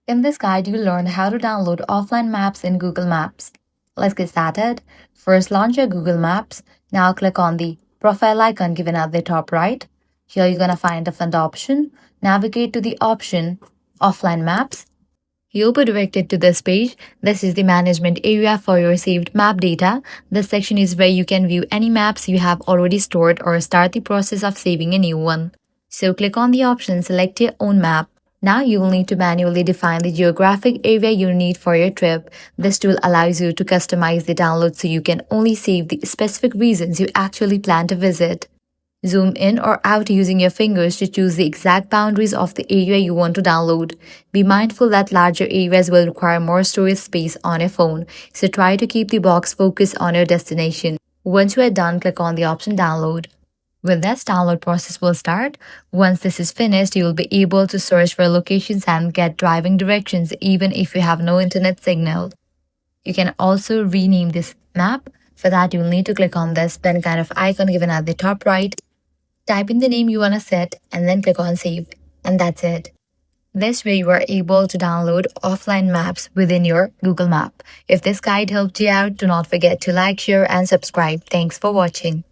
In this guide, you'll learn how to download offline maps in Google Maps. Let's get started. First, launch your Google Maps. Now click on the profile icon given at the top right. Here you're going to find a different option. Navigate to the option Offline Maps. You'll be directed to this page. This is the management area for your saved map data. This section is where you can view any maps you have already stored or start the process of saving a new one. So click on the option Select your own map. Now you will need to manually define the geographic area you need for your trip. This tool allows you to customize the download so you can only save the specific regions you actually plan to visit. Zoom in or out using your fingers to choose the exact boundaries of the area you want to download. Be mindful that larger areas will require more storage space on your phone, so try to keep the box focused on your destination. Once you are done, click on the option Download. With this, download process will start. Once this is finished, you will be able to search for locations and get driving directions even if you have no internet signal. You can also rename this map. For that, you'll need to click on this pen kind of icon given at the top right. Type in the name you want to set and then click on Save. And that's it. This way, you are able to download offline maps within your Google Map. If this guide helped you out, do not forget to like, share, and subscribe. Thanks for watching.